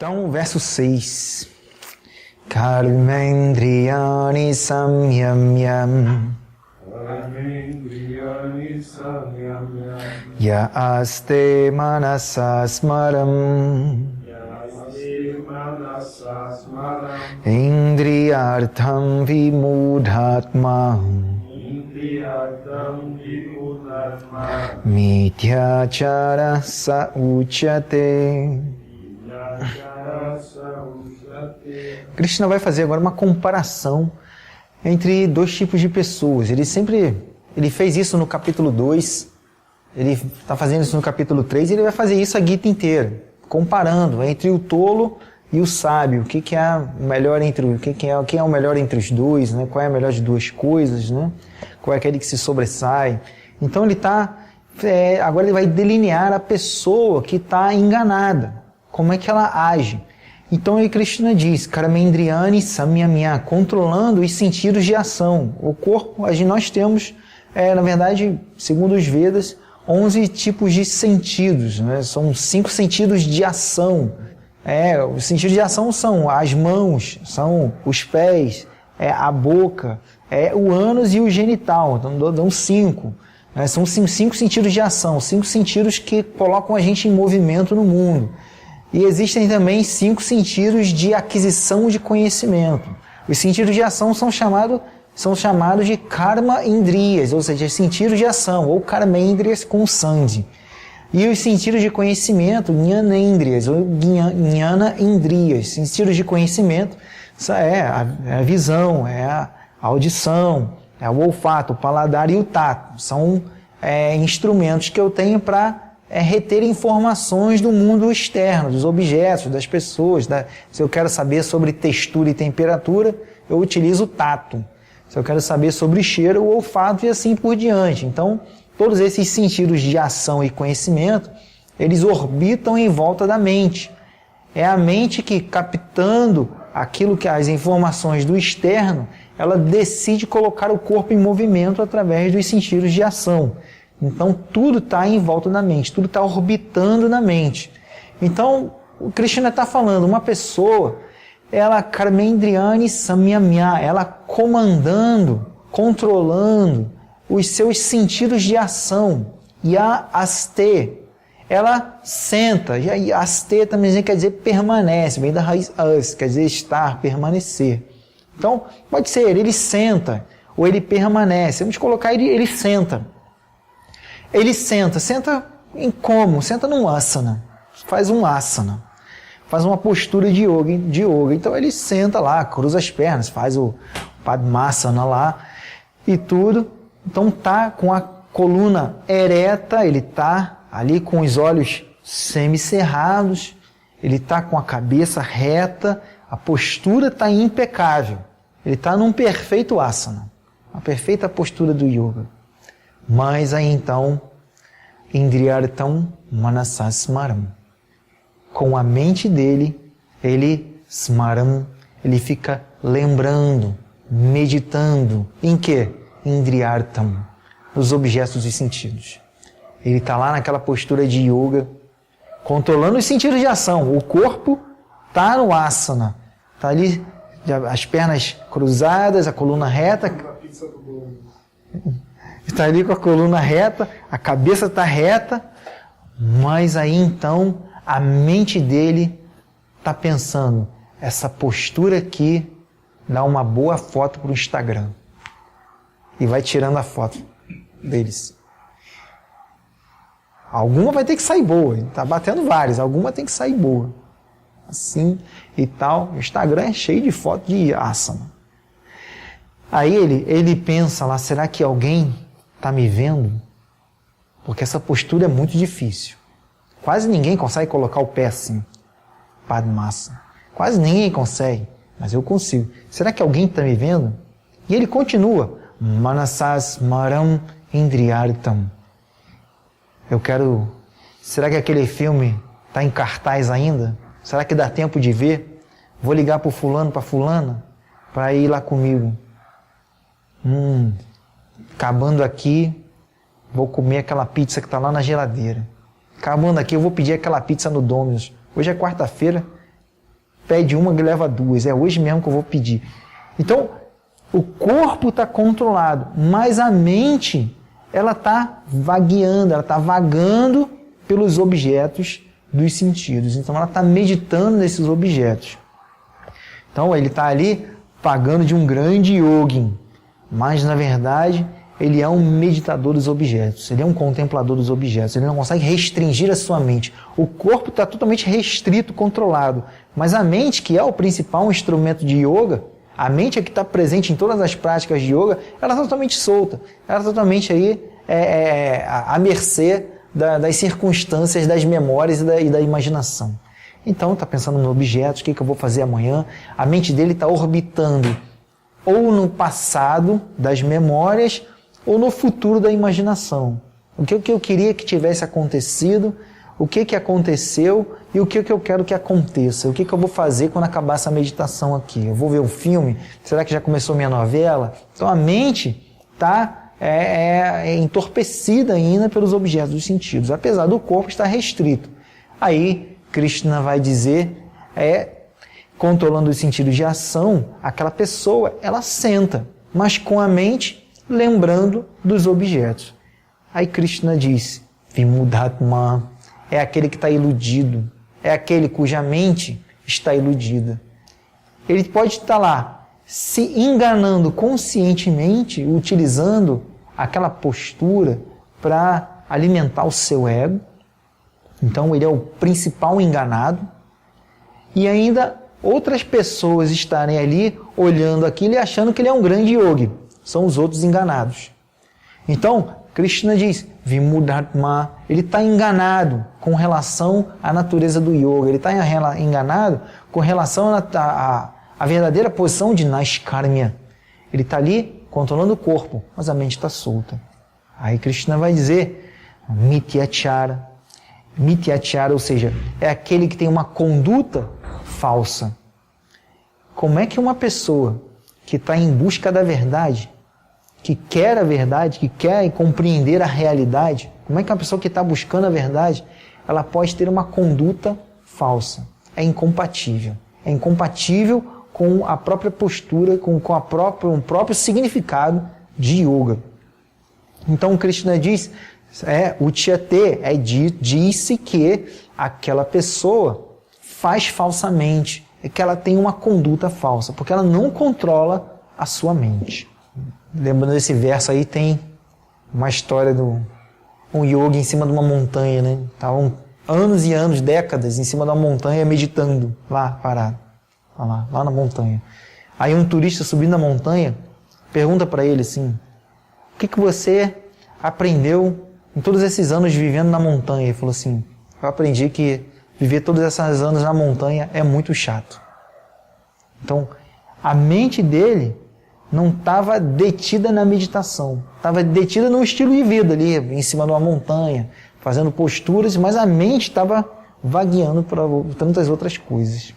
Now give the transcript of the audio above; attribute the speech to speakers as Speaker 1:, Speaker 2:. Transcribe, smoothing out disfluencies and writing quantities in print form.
Speaker 1: Então, verso 6. Karmendriyani samyamyam ya aste manasa smaram indriyartham vimudhatma mityachara sa uchate. Krishna vai fazer agora uma comparação entre dois tipos de pessoas. Ele fez isso no capítulo 2, ele está fazendo isso no capítulo 3, e ele vai fazer isso a Gita inteira, comparando entre o tolo e o sábio, o que é o melhor entre quem é o melhor entre os dois, né? Qual é a melhor de duas coisas, né? Qual é aquele que se sobressai. Então agora ele vai delinear a pessoa que está enganada, como é que ela age. Então aí Krishna diz, Karamendriyani samyamya, controlando os sentidos de ação. O corpo, nós temos, na verdade, segundo os Vedas, 11 tipos de sentidos, né? São 5 sentidos de ação. Os sentidos de ação são as mãos, são os pés, a boca, o ânus e o genital. Então dão 5. São 5 sentidos de ação, 5 sentidos que colocam a gente em movimento no mundo. E existem também 5 sentidos de aquisição de conhecimento. Os sentidos de ação são chamados de karma indriyas, ou seja, sentidos de ação, ou karmendriyas com sandhi. E os sentidos de conhecimento, jnanendriyas, ou jnana indriyas. Sentidos de conhecimento é a visão, é a audição, é o olfato, o paladar e o tato. São instrumentos que eu tenho para reter informações do mundo externo, dos objetos, das pessoas. Se eu quero saber sobre textura e temperatura, eu utilizo o tato. Se eu quero saber sobre cheiro, o olfato e assim por diante. Então, todos esses sentidos de ação e conhecimento, eles orbitam em volta da mente. É a mente que, captando as informações do externo, ela decide colocar o corpo em movimento através dos sentidos de ação. Então, tudo está em volta da mente, tudo está orbitando na mente. Então, o Krishna está falando, uma pessoa, ela, Karmendriyani samyamya, ela comandando, controlando os seus sentidos de ação. E a aste, ela senta, e aste também quer dizer permanece, vem da raiz as, quer dizer estar, permanecer. Então, pode ser, ele senta, ou ele permanece. Vamos colocar ele senta. Ele senta em como? Senta num asana, faz um asana, faz uma postura de yoga. Então ele senta lá, cruza as pernas, faz o padmasana lá e tudo. Então tá com a coluna ereta, ele tá ali com os olhos semicerrados, ele tá com a cabeça reta, a postura tá impecável. Ele tá num perfeito asana, a perfeita postura do yoga. Mas aí então, Indriyartham manasa smaram. Com a mente dele, ele smaram, ele fica lembrando, meditando. Em quê? Indriyartham, nos objetos dos sentidos. Ele está lá naquela postura de yoga, controlando os sentidos de ação. O corpo está no asana, está ali, as pernas cruzadas, a coluna reta. Está ali com a coluna reta, a cabeça está reta, mas aí então a mente dele está pensando, essa postura aqui dá uma boa foto para o Instagram. E vai tirando a foto deles. Alguma vai ter que sair boa, está batendo várias, alguma tem que sair boa. Assim e tal, o Instagram é cheio de foto de asana. Aí ele pensa lá, será que alguém está me vendo? Porque essa postura é muito difícil. Quase ninguém consegue colocar o pé assim, Padmasana. Quase ninguém consegue, mas eu consigo. Será que alguém está me vendo? E ele continua, Manasas maram indriyartham. Será que aquele filme está em cartaz ainda? Será que dá tempo de ver? Vou ligar para o fulano, para fulana, para ir lá comigo. Acabando aqui, vou comer aquela pizza que está lá na geladeira. Acabando aqui, eu vou pedir aquela pizza no Domino's. Hoje é quarta-feira, pede uma e leva duas. É hoje mesmo que eu vou pedir. Então, o corpo está controlado, mas a mente, ela está vagueando, ela está vagando pelos objetos dos sentidos. Então, ela está meditando nesses objetos. Então, ele está ali pagando de um grande yogin, mas, na verdade, ele é um meditador dos objetos, ele é um contemplador dos objetos, ele não consegue restringir a sua mente. O corpo está totalmente restrito, controlado, mas a mente, que é o principal instrumento de yoga, a mente é que está presente em todas as práticas de yoga, ela está totalmente solta, ela está totalmente aí, à mercê das circunstâncias, das memórias e da imaginação. Então, está pensando no objeto, o que eu vou fazer amanhã, a mente dele está orbitando ou no passado das memórias, ou no futuro da imaginação. O que eu queria que tivesse acontecido, o que aconteceu e o que eu quero que aconteça. O que eu vou fazer quando acabar essa meditação aqui. Eu vou ver um filme? Será que já começou minha novela? Então a mente está entorpecida ainda pelos objetos dos sentidos, apesar do corpo estar restrito. Aí Krishna vai dizer, controlando os sentidos de ação, aquela pessoa, ela senta, mas com a mente lembrando dos objetos. Aí Krishna diz, Vimudatma, é aquele que está iludido, é aquele cuja mente está iludida. Ele pode estar lá se enganando conscientemente, utilizando aquela postura para alimentar o seu ego. Então ele é o principal enganado. E ainda outras pessoas estarem ali olhando aquilo e achando que ele é um grande yogi. São os outros enganados. Então, Krishna diz, Vimudatma, ele está enganado com relação à natureza do yoga, ele está enganado com relação à verdadeira posição de Naishkarmya. Ele está ali controlando o corpo, mas a mente está solta. Aí Krishna vai dizer, Mityachara. Mityachara, ou seja, é aquele que tem uma conduta falsa. Como é que uma pessoa que está em busca da verdade, que quer a verdade, que quer compreender a realidade, como é que uma pessoa que está buscando a verdade, ela pode ter uma conduta falsa? É incompatível. É incompatível com a própria postura, com o próprio significado de yoga. Então Krishna diz, Uchyate, disse que aquela pessoa faz falsamente, que ela tem uma conduta falsa, porque ela não controla a sua mente. Lembrando desse verso aí, tem uma história de um yogi em cima de uma montanha, né? Estavam anos e anos, décadas, em cima da montanha, meditando, lá, parado, lá na montanha. Aí um turista subindo na montanha, pergunta para ele assim, o que você aprendeu em todos esses anos vivendo na montanha? Ele falou assim, eu aprendi que viver todos esses anos na montanha é muito chato. Então, a mente dele não estava detida na meditação, estava detida no estilo de vida ali, em cima de uma montanha, fazendo posturas, mas a mente estava vagueando para tantas outras coisas.